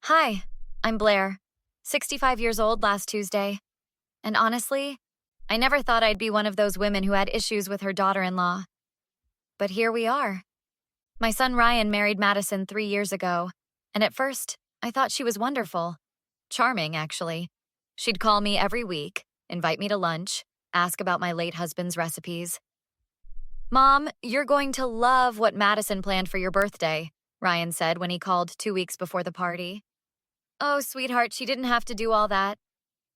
Hi, I'm Blair, 65 years old last Tuesday. And honestly, I never thought I'd be one of those women who had issues with her daughter-in-law. But here we are. My son Ryan married Madison 3 years ago, and at first, I thought she was wonderful. Charming, actually. She'd call me every week, invite me to lunch, ask about my late husband's recipes. Mom, you're going to love what Madison planned for your birthday, Ryan said when he called 2 weeks before the party. Oh, sweetheart, she didn't have to do all that,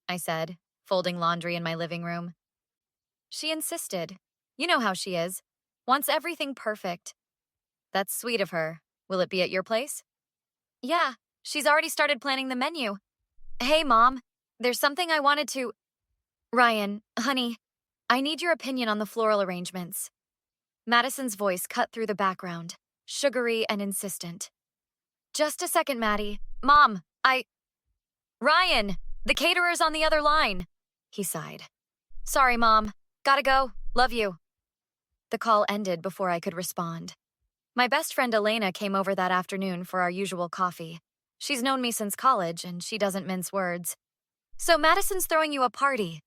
I said, folding laundry in my living room. She insisted. You know how she is. Wants everything perfect. That's sweet of her. Will it be at your place? Yeah, she's already started planning the menu. Hey, Mom, there's something I wanted to... Ryan, honey, I need your opinion on the floral arrangements. Madison's voice cut through the background, sugary and insistent. Just a second, Maddie. Mom, Ryan, the caterer's on the other line, he sighed. Sorry, Mom. Gotta go. Love you. The call ended before I could respond. My best friend Elena came over that afternoon for our usual coffee. She's known me since college, and she doesn't mince words. So Madison's throwing you a party,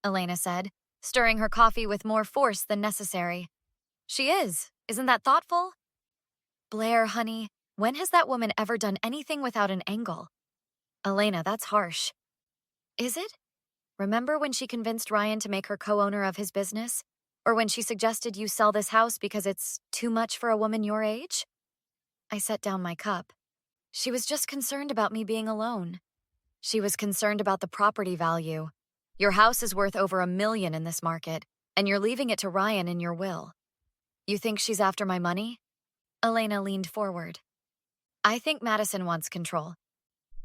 Elena said, stirring her coffee with more force than necessary. She is. Isn't that thoughtful? Blair, honey, when has that woman ever done anything without an angle? Elena, that's harsh. Is it? Remember when she convinced Ryan to make her co-owner of his business? Or when she suggested you sell this house because it's too much for a woman your age? I set down my cup. She was just concerned about me being alone. She was concerned about the property value. Your house is worth over $1 million in this market, and you're leaving it to Ryan in your will. You think she's after my money? Elena leaned forward. I think Madison wants control.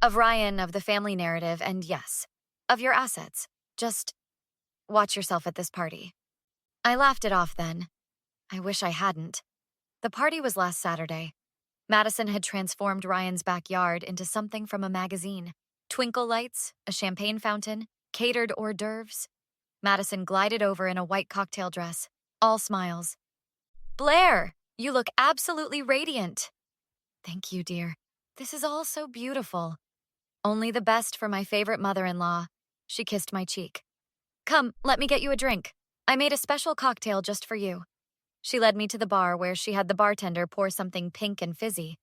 Of Ryan, of the family narrative, and yes, of your assets. Just watch yourself at this party. I laughed it off then. I wish I hadn't. The party was last Saturday. Madison had transformed Ryan's backyard into something from a magazine. Twinkle lights, a champagne fountain, catered hors d'oeuvres. Madison glided over in a white cocktail dress, all smiles. Blair, you look absolutely radiant. Thank you, dear. This is all so beautiful. Only the best for my favorite mother-in-law. She kissed my cheek. Come, let me get you a drink. I made a special cocktail just for you. She led me to the bar where she had the bartender pour something pink and fizzy.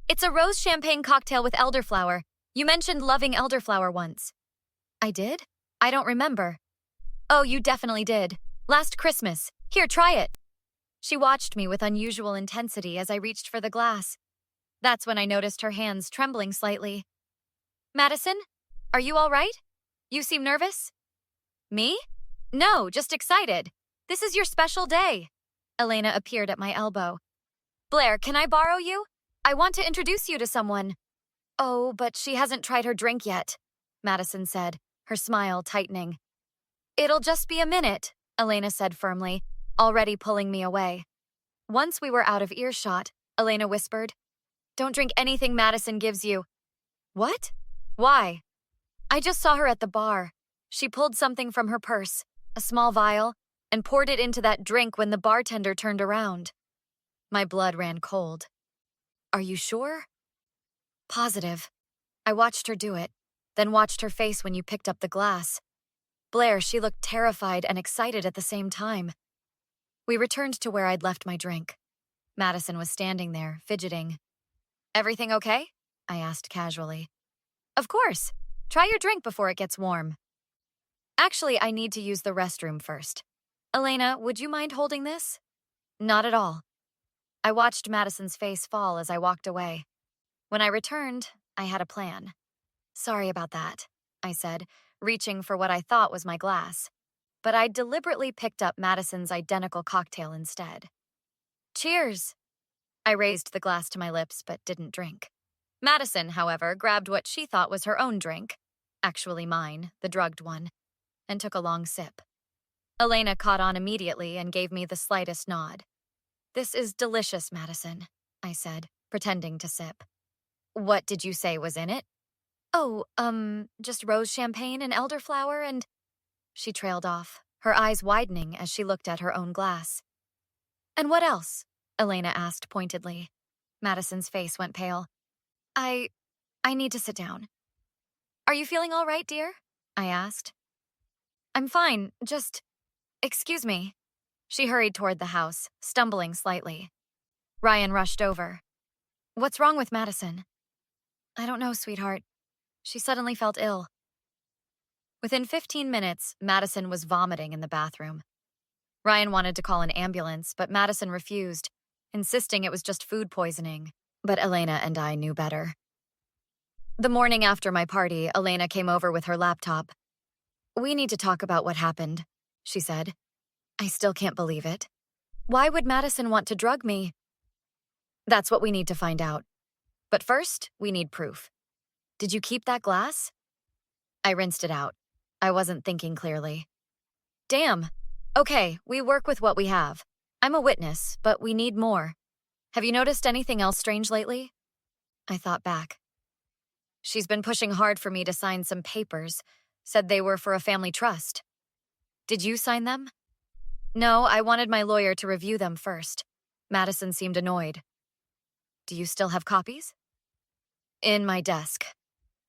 It's a rose champagne cocktail with elderflower. You mentioned loving elderflower once. I did? I don't remember. Oh, you definitely did. Last Christmas. Here, try it. She watched me with unusual intensity as I reached for the glass. That's when I noticed her hands trembling slightly. Madison, are you all right? You seem nervous? Me? No, just excited. This is your special day. Elena appeared at my elbow. Blair, can I borrow you? I want to introduce you to someone. Oh, but she hasn't tried her drink yet, Madison said, her smile tightening. It'll just be a minute, Elena said firmly, already pulling me away. Once we were out of earshot, Elena whispered, Don't drink anything Madison gives you. What? Why? I just saw her at the bar. She pulled something from her purse, a small vial, and poured it into that drink when the bartender turned around. My blood ran cold. Are you sure? Positive. I watched her do it, then watched her face when you picked up the glass. Blair, she looked terrified and excited at the same time. We returned to where I'd left my drink. Madison was standing there, fidgeting. Everything okay? I asked casually. Of course. Try your drink before it gets warm. Actually, I need to use the restroom first. Elena, would you mind holding this? Not at all. I watched Madison's face fall as I walked away. When I returned, I had a plan. Sorry about that, I said, reaching for what I thought was my glass. But I deliberately picked up Madison's identical cocktail instead. Cheers! I raised the glass to my lips but didn't drink. Madison, however, grabbed what she thought was her own drink, actually mine, the drugged one, and took a long sip. Elena caught on immediately and gave me the slightest nod. This is delicious, Madison, I said, pretending to sip. What did you say was in it? Oh, just rose champagne and elderflower and... She trailed off, her eyes widening as she looked at her own glass. And what else? Elena asked pointedly. Madison's face went pale. I need to sit down. Are you feeling all right, dear? I asked. I'm fine, excuse me. She hurried toward the house, stumbling slightly. Ryan rushed over. What's wrong with Madison? I don't know, sweetheart. She suddenly felt ill. Within 15 minutes, Madison was vomiting in the bathroom. Ryan wanted to call an ambulance, but Madison refused, insisting it was just food poisoning. But Elena and I knew better. The morning after my party, Elena came over with her laptop. We need to talk about what happened, she said. I still can't believe it. Why would Madison want to drug me? That's what we need to find out. But first, we need proof. Did you keep that glass? I rinsed it out. I wasn't thinking clearly. Damn. Okay, we work with what we have. I'm a witness, but we need more. Have you noticed anything else strange lately? I thought back. She's been pushing hard for me to sign some papers, said they were for a family trust. Did you sign them? No, I wanted my lawyer to review them first. Madison seemed annoyed. Do you still have copies? In my desk.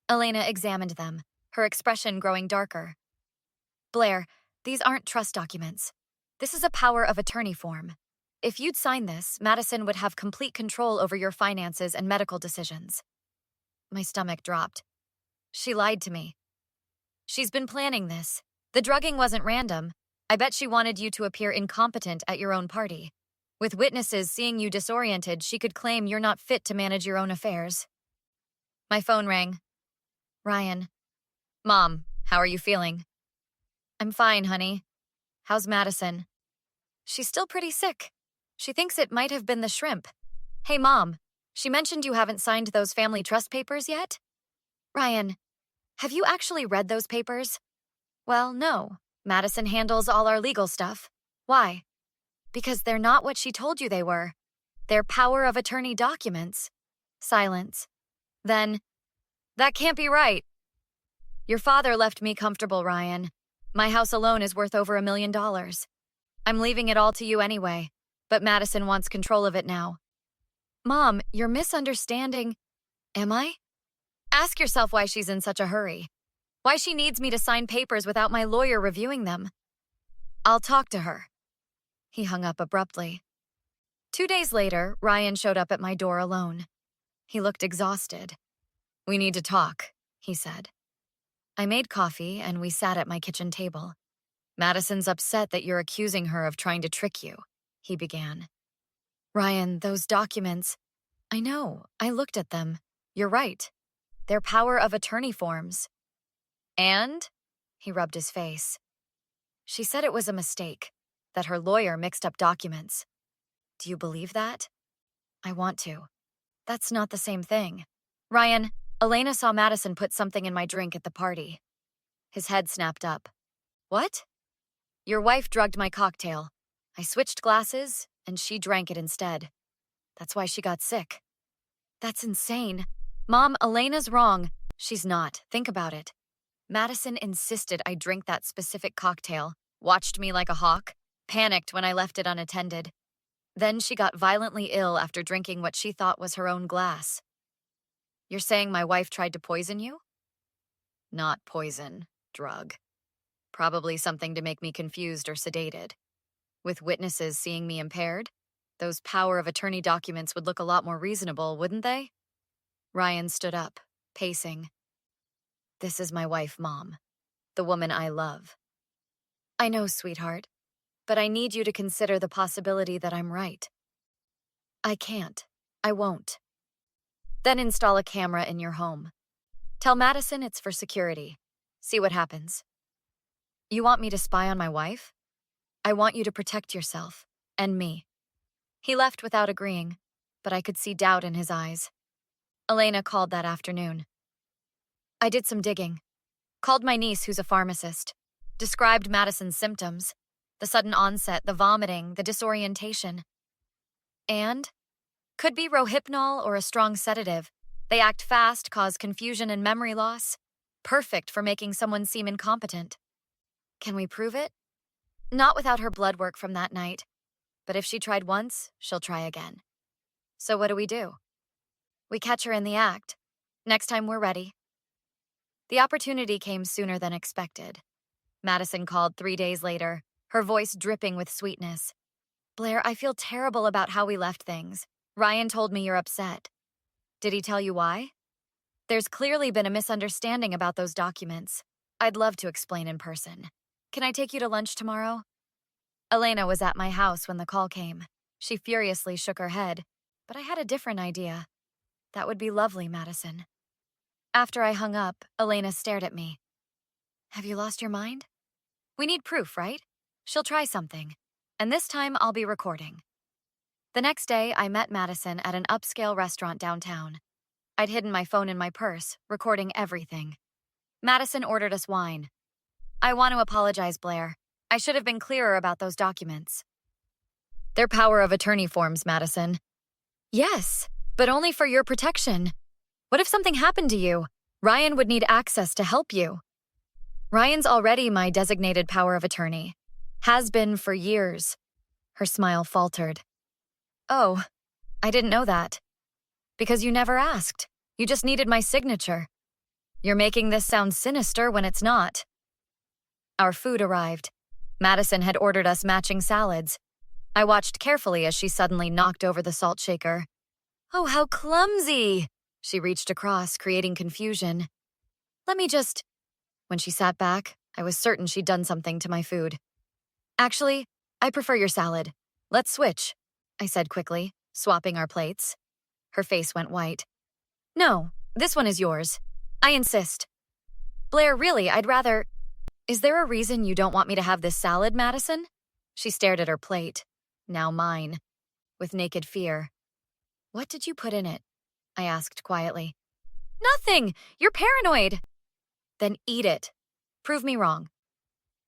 Elena examined them, her expression growing darker. Blair, these aren't trust documents. This is a power of attorney form. If you'd sign this, Madison would have complete control over your finances and medical decisions. My stomach dropped. She lied to me. She's been planning this. The drugging wasn't random. I bet she wanted you to appear incompetent at your own party. With witnesses seeing you disoriented, she could claim you're not fit to manage your own affairs. My phone rang. Ryan. Mom, how are you feeling? I'm fine, honey. How's Madison? She's still pretty sick. She thinks it might have been the shrimp. Hey, Mom, she mentioned you haven't signed those family trust papers yet? Ryan, have you actually read those papers? Well, no. Madison handles all our legal stuff. Why? Because they're not what she told you they were. They're power of attorney documents. Silence. Then, that can't be right. Your father left me comfortable, Ryan. My house alone is worth over $1 million. I'm leaving it all to you anyway, but Madison wants control of it now. Mom, you're misunderstanding. Am I? Ask yourself why she's in such a hurry. Why she needs me to sign papers without my lawyer reviewing them. I'll talk to her. He hung up abruptly. 2 days later, Ryan showed up at my door alone. He looked exhausted. We need to talk, he said. I made coffee and we sat at my kitchen table. Madison's upset that you're accusing her of trying to trick you, he began. Ryan, those documents. I know, I looked at them. You're right. They're power of attorney forms. And? He rubbed his face. She said it was a mistake, that her lawyer mixed up documents. Do you believe that? I want to. That's not the same thing. Ryan, Elena saw Madison put something in my drink at the party. His head snapped up. What? Your wife drugged my cocktail. I switched glasses, and she drank it instead. That's why she got sick. That's insane. Mom, Elena's wrong. She's not. Think about it. Madison insisted I drink that specific cocktail, watched me like a hawk, panicked when I left it unattended. Then she got violently ill after drinking what she thought was her own glass. You're saying my wife tried to poison you? Not poison, drug. Probably something to make me confused or sedated. With witnesses seeing me impaired, those power of attorney documents would look a lot more reasonable, wouldn't they? Ryan stood up, pacing. This is my wife, Mom. The woman I love. I know, sweetheart, but I need you to consider the possibility that I'm right. I can't. I won't. Then install a camera in your home. Tell Madison it's for security. See what happens. You want me to spy on my wife? I want you to protect yourself, and me. He left without agreeing, but I could see doubt in his eyes. Elena called that afternoon. I did some digging. Called my niece, who's a pharmacist. Described Madison's symptoms. The sudden onset, the vomiting, the disorientation. And? Could be Rohypnol or a strong sedative. They act fast, cause confusion and memory loss. Perfect for making someone seem incompetent. Can we prove it? Not without her blood work from that night. But if she tried once, she'll try again. So what do? We catch her in the act. Next time we're ready. The opportunity came sooner than expected. Madison called 3 days later, her voice dripping with sweetness. Blair, I feel terrible about how we left things. Ryan told me you're upset. Did he tell you why? There's clearly been a misunderstanding about those documents. I'd love to explain in person. Can I take you to lunch tomorrow? Elena was at my house when the call came. She furiously shook her head, but I had a different idea. That would be lovely, Madison. After I hung up, Elena stared at me. Have you lost your mind? We need proof, right? She'll try something. And this time I'll be recording. The next day, I met Madison at an upscale restaurant downtown. I'd hidden my phone in my purse, recording everything. Madison ordered us wine. I want to apologize, Blair. I should have been clearer about those documents. They're power of attorney forms, Madison. Yes, but only for your protection. What if something happened to you? Ryan would need access to help you. Ryan's already my designated power of attorney. Has been for years. Her smile faltered. Oh, I didn't know that. Because you never asked. You just needed my signature. You're making this sound sinister when it's not. Our food arrived. Madison had ordered us matching salads. I watched carefully as she suddenly knocked over the salt shaker. Oh, how clumsy! She reached across, creating confusion. Let me just... When she sat back, I was certain she'd done something to my food. Actually, I prefer your salad. Let's switch, I said quickly, swapping our plates. Her face went white. No, this one is yours. I insist. Blair, really, I'd rather... Is there a reason you don't want me to have this salad, Madison? She stared at her plate, now mine, with naked fear. What did you put in it? I asked quietly. Nothing! You're paranoid! Then eat it. Prove me wrong.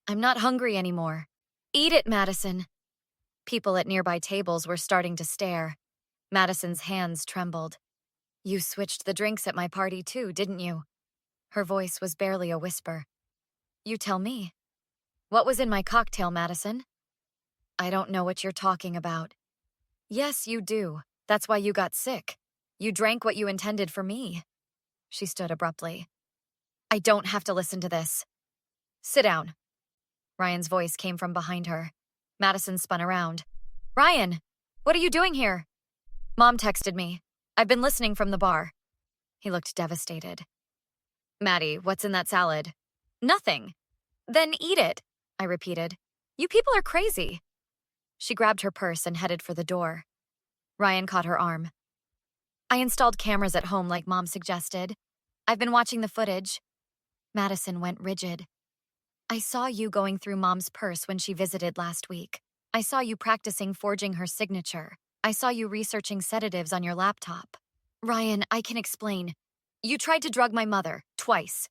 I'm not hungry anymore. Eat it, Madison. People at nearby tables were starting to stare. Madison's hands trembled. You switched the drinks at my party too, didn't you? Her voice was barely a whisper. You tell me. What was in my cocktail, Madison? I don't know what you're talking about. Yes, you do. That's why you got sick. You drank what you intended for me. She stood abruptly. I don't have to listen to this. Sit down. Ryan's voice came from behind her. Madison spun around. Ryan, what are you doing here? Mom texted me. I've been listening from the bar. He looked devastated. Maddie, what's in that salad? Nothing. Then eat it, I repeated. You people are crazy. She grabbed her purse and headed for the door. Ryan caught her arm. I installed cameras at home like Mom suggested. I've been watching the footage. Madison went rigid. I saw you going through Mom's purse when she visited last week. I saw you practicing forging her signature. I saw you researching sedatives on your laptop. Ryan, I can explain. You tried to drug my mother, twice.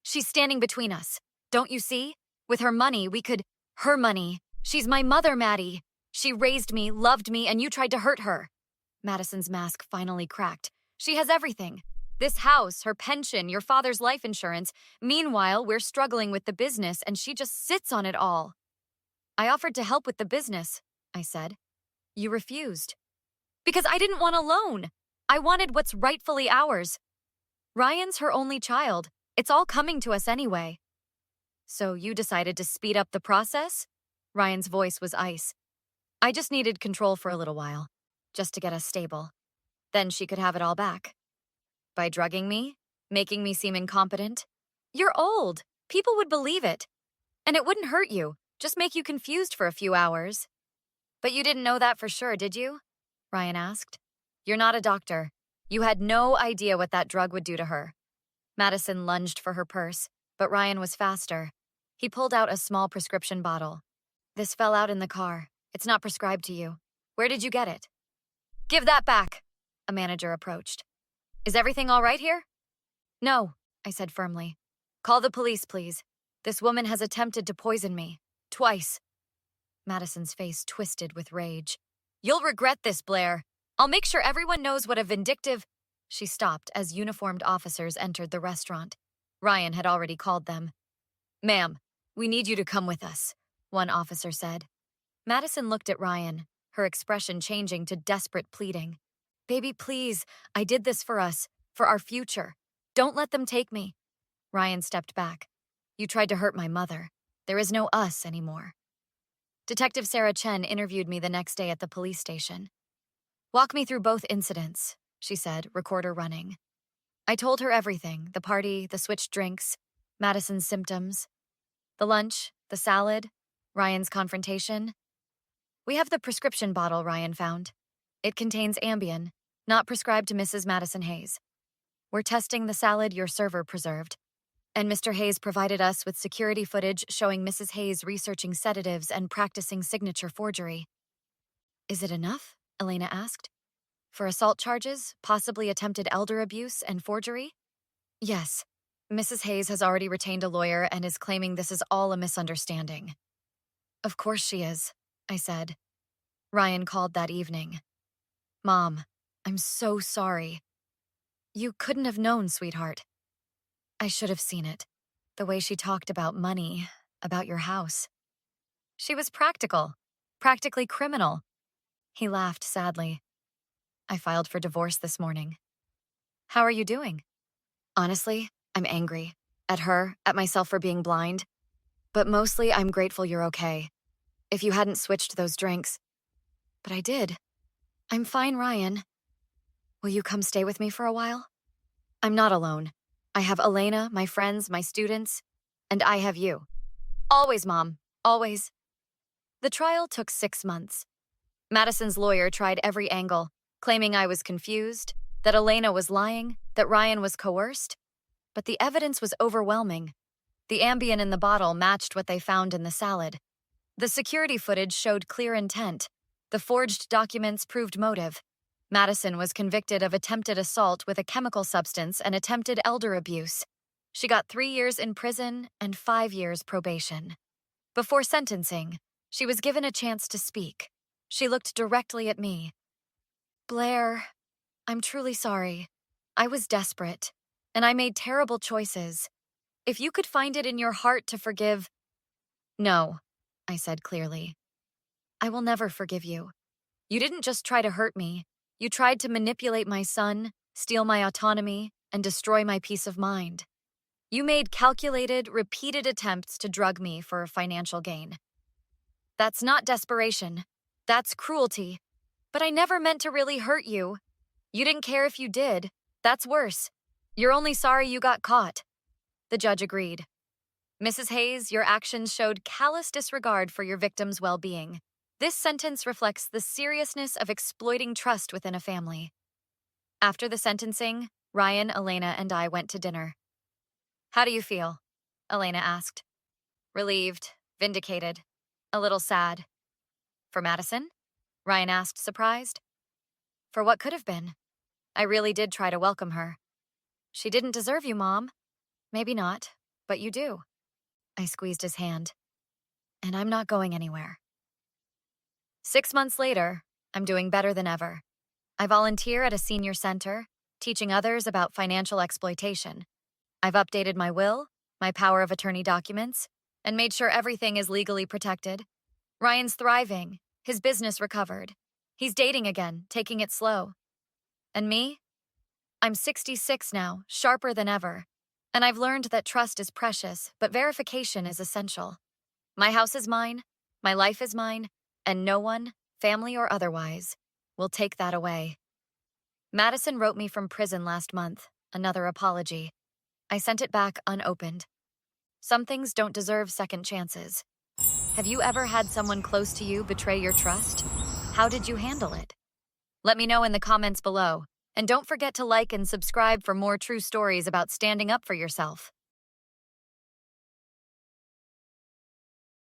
She's standing between us. Don't you see? With her money, we could... Her money. She's my mother, Maddie. She raised me, loved me, and you tried to hurt her. Madison's mask finally cracked. She has everything. This house, her pension, your father's life insurance. Meanwhile, we're struggling with the business, and she just sits on it all. I offered to help with the business, I said. You refused. Because I didn't want a loan. I wanted what's rightfully ours. Ryan's her only child. It's all coming to us anyway. So you decided to speed up the process? Ryan's voice was ice. I just needed control for a little while, just to get us stable. Then she could have it all back. By drugging me? Making me seem incompetent? You're old. People would believe it. And it wouldn't hurt you, just make you confused for a few hours. But you didn't know that for sure, did you? Ryan asked. You're not a doctor. You had no idea what that drug would do to her. Madison lunged for her purse, but Ryan was faster. He pulled out a small prescription bottle. This fell out in the car. It's not prescribed to you. Where did you get it? Give that back, a manager approached. Is everything all right here? No, I said firmly. Call the police, please. This woman has attempted to poison me. Twice. Madison's face twisted with rage. You'll regret this, Blair. I'll make sure everyone knows what a vindictive... She stopped as uniformed officers entered the restaurant. Ryan had already called them. Ma'am, we need you to come with us, one officer said. Madison looked at Ryan, her expression changing to desperate pleading. Baby, please, I did this for us, for our future. Don't let them take me. Ryan stepped back. You tried to hurt my mother. There is no us anymore. Detective Sarah Chen interviewed me the next day at the police station. Walk me through both incidents, she said, recorder running. I told her everything, the party, the switched drinks, Madison's symptoms, the lunch, the salad, Ryan's confrontation. We have the prescription bottle Ryan found. It contains Ambien, not prescribed to Mrs. Madison Hayes. We're testing the salad your server preserved, and Mr. Hayes provided us with security footage showing Mrs. Hayes researching sedatives and practicing signature forgery. Is it enough? Elena asked. For assault charges, possibly attempted elder abuse, and forgery? Yes. Mrs. Hayes has already retained a lawyer and is claiming this is all a misunderstanding. Of course she is, I said. Ryan called that evening. Mom, I'm so sorry. You couldn't have known, sweetheart. I should have seen it. The way she talked about money, about your house. She was practical, practically criminal. He laughed sadly. I filed for divorce this morning. How are you doing? Honestly, I'm angry. At her, at myself for being blind. But mostly, I'm grateful you're okay. If you hadn't switched those drinks. But I did. I'm fine, Ryan. Will you come stay with me for a while? I'm not alone. I have Elena, my friends, my students, and I have you. Always, Mom. Always. The trial took 6 months. Madison's lawyer tried every angle, claiming I was confused, that Elena was lying, that Ryan was coerced. But the evidence was overwhelming. The Ambien in the bottle matched what they found in the salad. The security footage showed clear intent. The forged documents proved motive. Madison was convicted of attempted assault with a chemical substance and attempted elder abuse. She got 3 years in prison and 5 years probation. Before sentencing, she was given a chance to speak. She looked directly at me. Blair, I'm truly sorry. I was desperate, and I made terrible choices. If you could find it in your heart to forgive— No, I said clearly. I will never forgive you. You didn't just try to hurt me. You tried to manipulate my son, steal my autonomy, and destroy my peace of mind. You made calculated, repeated attempts to drug me for financial gain. That's not desperation. That's cruelty. But I never meant to really hurt you. You didn't care if you did. That's worse. You're only sorry you got caught. The judge agreed. Mrs. Hayes, your actions showed callous disregard for your victim's well-being. This sentence reflects the seriousness of exploiting trust within a family. After the sentencing, Ryan, Elena, and I went to dinner. How do you feel? Elena asked. Relieved, vindicated, a little sad. For Madison? Ryan asked, surprised. For what could have been. I really did try to welcome her. She didn't deserve you, Mom. Maybe not, but you do. I squeezed his hand. And I'm not going anywhere. 6 months later, I'm doing better than ever. I volunteer at a senior center, teaching others about financial exploitation. I've updated my will, my power of attorney documents, and made sure everything is legally protected. Ryan's thriving. His business recovered. He's dating again, taking it slow. And me? I'm 66 now, sharper than ever. And I've learned that trust is precious, but verification is essential. My house is mine, my life is mine, and no one, family or otherwise, will take that away. Madison wrote me from prison last month, another apology. I sent it back unopened. Some things don't deserve second chances. Have you ever had someone close to you betray your trust? How did you handle it? Let me know in the comments below, and don't forget to like and subscribe for more true stories about standing up for yourself.